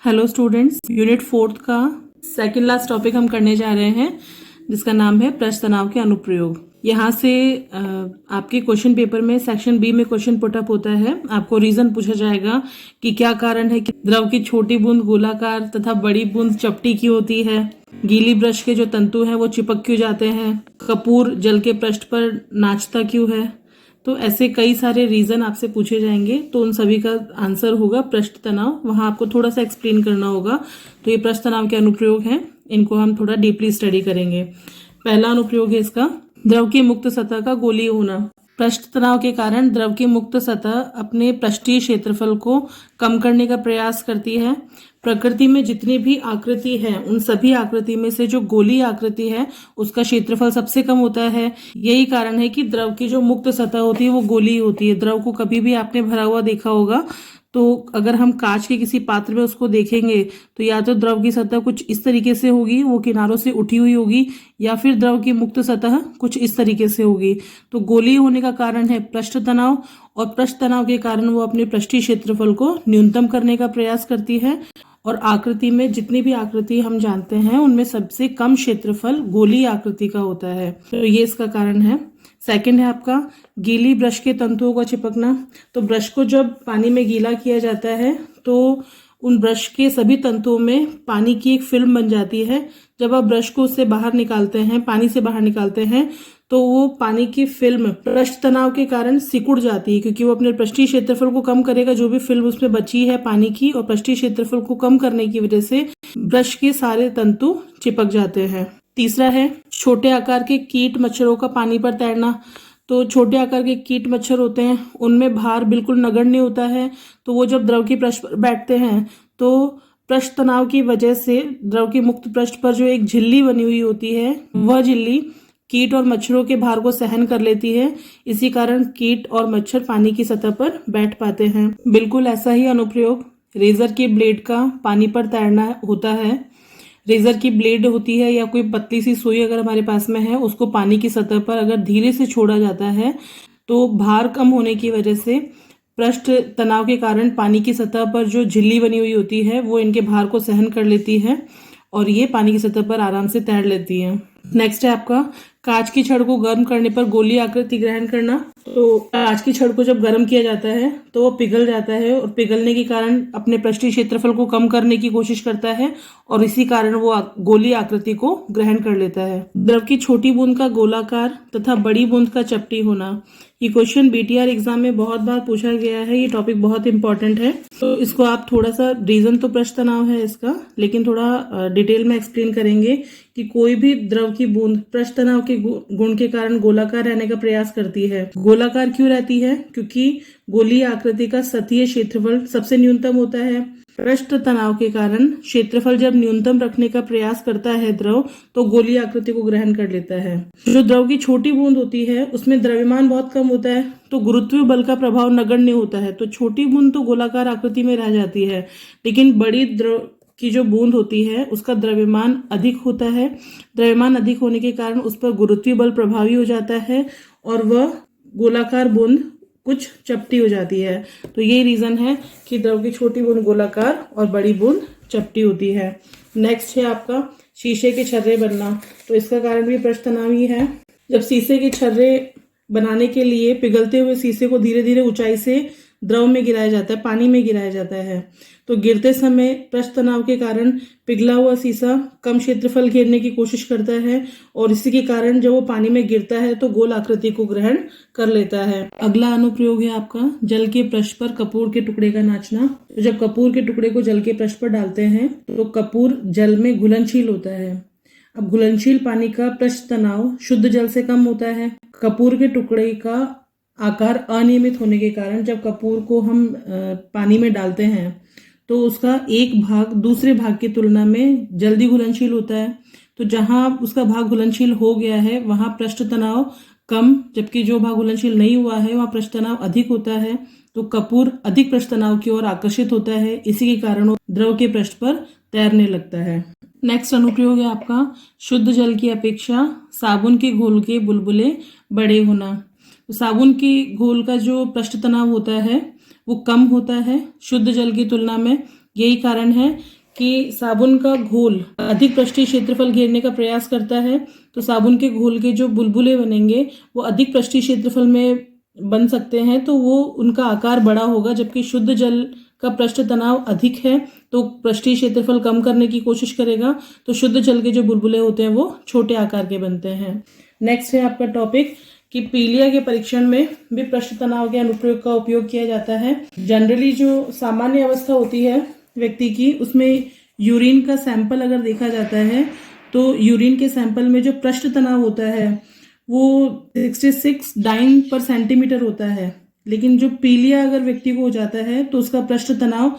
Hello students, unit 4 का second last topic हम करने जा रहे हैं जिसका नाम है पृष्ठ तनाव के अनुप्रयोग। यहाँ से आपके क्वेश्चन पेपर में सेक्शन बी में क्वेश्चन पुटअप होता है। आपको रीजन पूछा जाएगा कि क्या कारण है कि द्रव की छोटी बूंद गोलाकार तथा बड़ी बूंद चपटी की होती है, गीली ब्रश के जो तंतु हैं वो चिपक क्यों जाते हैं, कपूर जल के पृष्ठ पर नाचता क्यों है। तो ऐसे कई सारे रीजन आपसे पूछे जाएंगे, तो उन सभी का आंसर होगा पृष्ठ तनाव। वहां आपको थोड़ा सा एक्सप्लेन करना होगा। तो ये पृष्ठ तनाव के अनुप्रयोग हैं, इनको हम थोड़ा डीपली स्टडी करेंगे। पहला अनुप्रयोग है इसका, द्रव की मुक्त सतह का गोलीय होना। पृष्ठ तनाव के कारण द्रव की मुक्त सतह अपने पृष्ठीय क्षेत्रफल को कम करने का प्रयास करती है। प्रकृति में जितनी भी आकृति है उन सभी आकृति में से जो गोलीय आकृति है उसका क्षेत्रफल सबसे कम होता है। यही कारण है कि द्रव की जो मुक्त सतह होती है वो गोलीय होती है। द्रव को कभी भी आपने भरा हुआ देखा होगा, तो अगर हम कांच के किसी पात्र में उसको देखेंगे तो या तो द्रव की सतह कुछ इस तरीके से होगी, वो किनारों से उठी हुई होगी, या फिर द्रव की मुक्त सतह कुछ इस तरीके से होगी। तो गोलीय होने का कारण है पृष्ठ तनाव, और पृष्ठ तनाव के कारण वो अपने पृष्ठीय क्षेत्रफल को न्यूनतम करने का प्रयास करती है। और आकृति में जितनी भी आकृति हम जानते हैं उनमें सबसे कम क्षेत्रफल गोलीय आकृति का होता है, तो ये इसका कारण है। सेकंड है आपका गीली ब्रश के तंतुओं का चिपकना। तो ब्रश को जब पानी में गीला किया जाता है तो उन ब्रश के सभी तंतुओं में पानी की एक फिल्म बन जाती है। जब आप ब्रश को उससे बाहर निकालते हैं, पानी से बाहर निकालते हैं, तो वो पानी की फिल्म पृष्ठ तनाव के कारण सिकुड़ जाती है, क्योंकि वो अपने पृष्ठीय क्षेत्रफल को कम करेगा। जो भी फिल्म उसमें बची है पानी की, और पृष्ठीय क्षेत्रफल को कम करने की वजह से ब्रश के सारे तंतु चिपक जाते हैं। तीसरा है छोटे आकार के कीट मच्छरों का पानी पर तैरना। तो छोटे आकार के कीट मच्छर होते हैं, उनमें भार बिल्कुल नगण्य होता है। तो वो जब द्रव की पृष्ठ पर बैठते हैं तो पृष्ठ तनाव की वजह से द्रव की मुक्त पृष्ठ पर जो एक झिल्ली बनी हुई होती है, वह झिल्ली कीट और मच्छरों के भार को सहन कर लेती है। इसी कारण कीट और मच्छर पानी की सतह पर बैठ पाते हैं। बिल्कुल ऐसा ही अनुप्रयोग रेजर की ब्लेड का पानी पर तैरना होता है। रेजर की ब्लेड होती है या कोई पतली सी सुई अगर हमारे पास में है, उसको पानी की सतह पर अगर धीरे से छोड़ा जाता है तो भार कम होने की वजह से पृष्ठ तनाव के कारण पानी की सतह पर जो झिल्ली बनी हुई होती है वो इनके भार को सहन कर लेती है और ये पानी की सतह पर आराम से तैर लेती है। नेक्स्ट है आपका कांच की छड़ को गर्म करने पर गोलीय आकृति ग्रहण करना। तो कांच की छड़ को जब गर्म किया जाता है तो वो पिघल जाता है, और पिघलने के कारण अपने पृष्ठीय क्षेत्रफल को कम करने की कोशिश करता है, और इसी कारण वो गोलीय आकृति को ग्रहण कर लेता है। द्रव की छोटी बूंद का गोलाकार तथा बड़ी बूंद का चपटी होना। ये क्वेश्चन बीटीआर एग्जाम में बहुत बार पूछा गया है। ये टॉपिक बहुत इंपॉर्टेंट है, तो इसको आप थोड़ा सा, रीजन तो पृष्ठ तनाव है इसका, लेकिन थोड़ा डिटेल में एक्सप्लेन करेंगे कि कोई भी द्रव की बूंद पृष्ठ तनाव के गुण के कारण गोलाकार रहने का प्रयास करती है। गोलाकार क्यों रहती है? क्योंकि गोलीय आकृति का सतहीय क्षेत्रफल सबसे न्यूनतम होता है। पृष्ठ तनाव के कारण क्षेत्रफल जब न्यूनतम रखने का प्रयास करता है द्रव, तो गोलीय आकृति को ग्रहण कर लेता है। जो द्रव की छोटी बूंद होती है उसमें द्रव्यमान बहुत कम होता है, तो गुरुत्वीय बल का प्रभाव नगण्य होता है, तो छोटी बूंद तो गोलाकार आकृति में रह जाती है। लेकिन बड़ी द्रव की जो बूंद होती है उसका द्रव्यमान अधिक होता है। द्रव्यमान अधिक होने के कारण उस पर गुरुत्वीय बल प्रभावी हो जाता है और वह गोलाकार बूंद कुछ चपटी हो जाती है। तो ये रीजन है कि द्रव की छोटी बूंद गोलाकार और बड़ी बूंद चपटी होती है। नेक्स्ट है आपका शीशे के छर्रे बनना। तो इसका कारण भी पृष्ठ तनाव ही है। जब शीशे के छर्रे बनाने के लिए पिघलते हुए शीशे को धीरे धीरे ऊंचाई से द्रव में गिराया जाता है, पानी में गिराया जाता है, तो गिरते समय पृष्ठ तनाव के कारण पिघला हुआ शीशा कम क्षेत्रफल घेरने की कोशिश करता है, और इसी के कारण जब वो पानी में गिरता है तो गोल आकृति को ग्रहण कर लेता है। अगला अनुप्रयोग है आपका जल के पृष्ठ पर कपूर के टुकड़े का नाचना। तो जब कपूर के टुकड़े को जल के पृष्ठ पर डालते हैं तो कपूर जल में घुलनशील होता है। अब घुलनशील पानी का पृष्ठ तनाव शुद्ध जल से कम होता है। कपूर के टुकड़े का आकार अनियमित होने के कारण जब कपूर को हम पानी में डालते हैं तो उसका एक भाग दूसरे भाग की तुलना में जल्दी घुलनशील होता है। तो जहां उसका भाग घुलनशील हो गया है वहां पृष्ठ तनाव कम, जबकि जो भाग घुलनशील नहीं हुआ है वहां पृष्ठ तनाव अधिक होता है। तो कपूर अधिक पृष्ठ तनाव की ओर आकर्षित होता है, इसी के कारण वो द्रव के पृष्ठ पर तैरने लगता है। नेक्स्ट अनुप्रयोग है आपका शुद्ध जल की अपेक्षा साबुन के घोल के बुलबुले बड़े होना। तो साबुन की घोल का जो पृष्ठ तनाव होता है वो कम होता है शुद्ध जल की तुलना में, यही कारण है कि साबुन का घोल अधिक पृष्ठीय क्षेत्रफल घेरने का प्रयास करता है, तो साबुन के घोल के जो बुलबुले बनेंगे वो अधिक पृष्ठीय क्षेत्रफल में बन सकते हैं, तो वो उनका आकार बड़ा होगा। जबकि शुद्ध जल का पृष्ठ तनाव अधिक है तो पृष्ठीय क्षेत्रफल कम करने की कोशिश करेगा, तो शुद्ध जल के जो बुलबुले होते हैं वो छोटे आकार के बनते हैं। नेक्स्ट है आपका टॉपिक कि पीलिया के परीक्षण में भी पृष्ठ तनाव के अनुप्रयोग का उपयोग किया जाता है। जनरली जो सामान्य अवस्था होती है व्यक्ति की, उसमें यूरिन का सैंपल अगर देखा जाता है तो यूरिन के सैंपल में जो पृष्ठ तनाव होता है वो 66 डाइन पर सेंटीमीटर होता है। लेकिन जो पीलिया अगर व्यक्ति को हो जाता है तो उसका पृष्ठ तनाव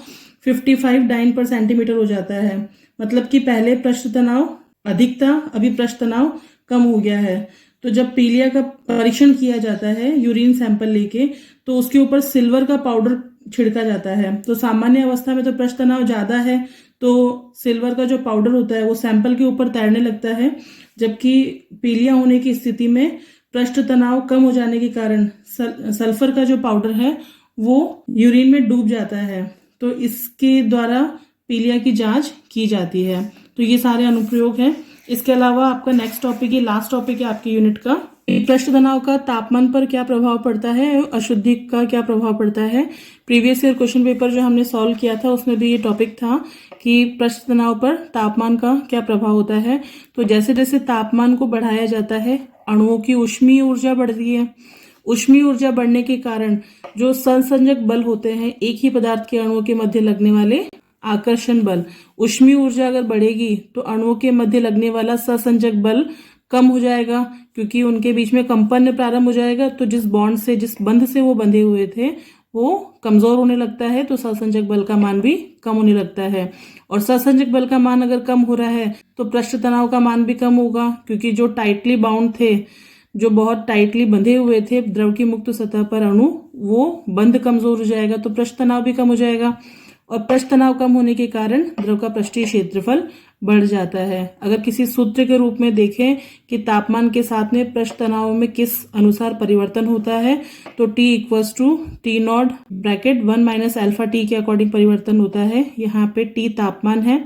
55 डाइन पर सेंटीमीटर हो जाता है। मतलब कि पहले पृष्ठ तनाव अधिक था, अभी पृष्ठ तनाव कम हो गया है। तो जब पीलिया का परीक्षण किया जाता है यूरिन सैंपल लेके, तो उसके ऊपर सिल्वर का पाउडर छिड़का जाता है। तो सामान्य अवस्था में तो पृष्ठ तनाव ज्यादा है, तो सिल्वर का जो पाउडर होता है वो सैंपल के ऊपर तैरने लगता है। जबकि पीलिया होने की स्थिति में पृष्ठ तनाव कम हो जाने के कारण सल्फर का जो पाउडर है वो यूरिन में डूब जाता है, तो इसके द्वारा पीलिया की जांच की जाती है। तो ये सारे अनुप्रयोग हैं। इसके अलावा आपका नेक्स्ट टॉपिक, ये लास्ट टॉपिक है आपके यूनिट का, पृष्ठ तनाव का तापमान पर क्या प्रभाव पड़ता है, अशुद्धि का क्या प्रभाव पड़ता है। प्रीवियस ईयर क्वेश्चन पेपर जो हमने सॉल्व किया था उसमें भी ये टॉपिक था कि पृष्ठ तनाव पर तापमान का क्या प्रभाव होता है। तो जैसे जैसे तापमान को बढ़ाया जाता है अणुओं की ऊष्मीय ऊर्जा बढ़ती है। ऊष्मीय ऊर्जा बढ़ने के कारण जो सहसंजक बल होते हैं, एक ही पदार्थ के अणुओं के मध्य लगने वाले आकर्षण बल, ऊष्मीय ऊर्जा अगर बढ़ेगी तो अणुओं के मध्य लगने वाला सहसंजक बल कम हो जाएगा, क्योंकि उनके बीच में कंपन प्रारंभ हो जाएगा। तो जिस बॉन्ड से, जिस बंध से वो बंधे हुए थे वो कमजोर होने लगता है, तो सहसंजक बल का मान भी कम होने लगता है। और सहसंजक बल का मान अगर कम हो रहा है तो पृष्ठ तनाव का मान भी कम होगा, क्योंकि जो टाइटली बाउंड थे, जो बहुत टाइटली बंधे हुए थे द्रव की मुक्त सतह पर अणु, वो बंध कमजोर हो जाएगा, तो पृष्ठ तनाव भी कम हो जाएगा। और पृष्ठ तनाव कम होने के कारण द्रव का पृष्ठीय क्षेत्रफल बढ़ जाता है। अगर किसी सूत्र के रूप में देखें कि तापमान के साथ में पृष्ठ तनाव में किस अनुसार परिवर्तन होता है, तो T equals to T naught bracket 1 minus alpha T के अकॉर्डिंग परिवर्तन होता है। यहाँ पे T तापमान है,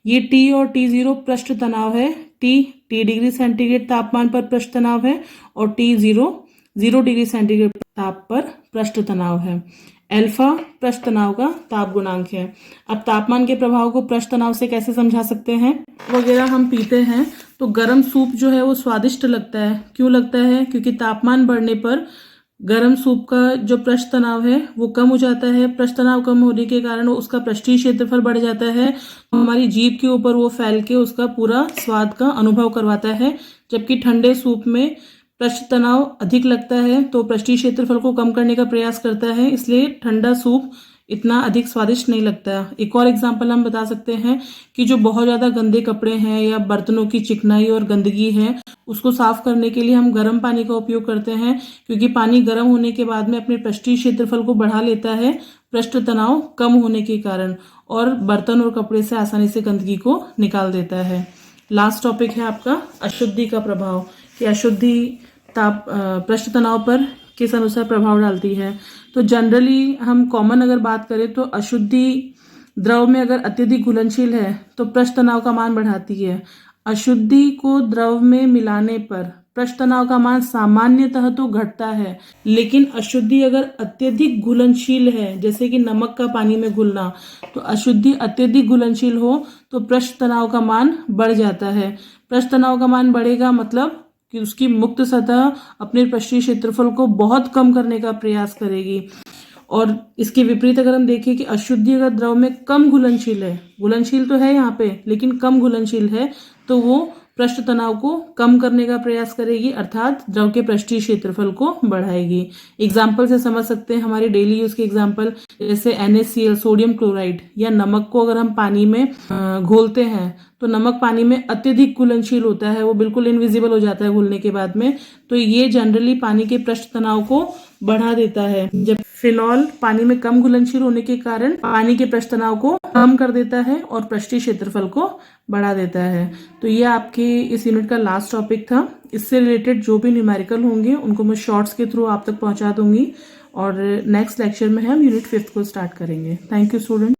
ये T और T0 पृष्ठ तनाव है। T डिग्री सेंटीग्रेड तापमान पर पृष्ठ तनाव है और T0 0 डिग्री सेंटीग्रेड ताप पर पृष्ठ तनाव है। अल्फा पृष्ठ तनाव का ताप गुणांक है। अब तापमान के प्रभाव को पृष्ठ तनाव से कैसे समझा सकते हैं। वगैरह हम पीते हैं तो गर्म सूप जो है वो स्वादिष्ट लगता है। क्यों लगता है? क्योंकि तापमान बढ़ने पर गर्म सूप का जो पृष्ठ तनाव है वो कम हो जाता है। पृष्ठ तनाव कम होने के कारण उसका पृष्ठीय क्षेत्रफल बढ़ जाता है, हमारी जीभ के ऊपर वो फैल के उसका पूरा स्वाद का अनुभव करवाता है। जबकि ठंडे सूप में पृष्ठ तनाव अधिक लगता है तो पृष्ठीय क्षेत्रफल को कम करने का प्रयास करता है, इसलिए ठंडा सूप इतना अधिक स्वादिष्ट नहीं लगता। एक और एग्जांपल हम बता सकते हैं कि जो बहुत ज्यादा गंदे कपड़े हैं या बर्तनों की चिकनाई और गंदगी है, उसको साफ करने के लिए हम गर्म पानी का उपयोग करते हैं, क्योंकि पानी गर्म होने के बाद में अपने पृष्ठीय क्षेत्रफल को बढ़ा लेता है पृष्ठ तनाव कम होने के कारण, और बर्तन और कपड़े से आसानी से गंदगी को निकाल देता है। लास्ट टॉपिक है आपका अशुद्धि का प्रभाव, कि अशुद्धि पृष्ठ तनाव पर किस अनुसार प्रभाव डालती है। तो जनरली हम कॉमन अगर बात करें तो अशुद्धि द्रव में अगर अत्यधिक घुलनशील है तो पृष्ठ तनाव का मान बढ़ाती है। अशुद्धि को द्रव में मिलाने पर पृष्ठ तनाव का मान सामान्यतः तो घटता है, लेकिन अशुद्धि अगर अत्यधिक घुलनशील है, जैसे कि नमक का पानी में घुलना, तो अशुद्धि अत्यधिक घुलनशील हो तो पृष्ठ तनाव का मान बढ़ जाता है। पृष्ठ तनाव का मान बढ़ेगा मतलब कि उसकी मुक्त सतह अपने पृष्ठीय क्षेत्रफल को बहुत कम करने का प्रयास करेगी। और इसके विपरीत अगर हम देखें कि अशुद्धि अगर द्रव में कम घुलनशील है, घुलनशील तो है यहाँ पे लेकिन कम घुलनशील है, तो वो पृष्ठ तनाव को कम करने का प्रयास करेगी, अर्थात द्रव के पृष्ठीय क्षेत्रफल को बढ़ाएगी। एग्जाम्पल से समझ सकते हैं हमारे डेली यूज के एग्जाम्पल, जैसे NaCl सोडियम क्लोराइड या नमक को अगर हम पानी में घोलते हैं तो नमक पानी में अत्यधिक घुलनशील होता है, वो बिल्कुल इनविजिबल हो जाता है घुलने के बाद में, तो ये जनरली पानी के पृष्ठ तनाव को बढ़ा देता है। जब फिनॉल पानी में कम घुलनशील होने के कारण पानी के पृष्ठ तनाव को कम कर देता है और पृष्ठीय क्षेत्रफल को बढ़ा देता है। तो ये आपके इस यूनिट का लास्ट टॉपिक था। इससे रिलेटेड जो भी न्यूमेरिकल होंगे उनको मैं शॉर्ट्स के थ्रू आप तक पहुंचा दूंगी, और नेक्स्ट लेक्चर में हम यूनिट 5 को स्टार्ट करेंगे। Thank you student.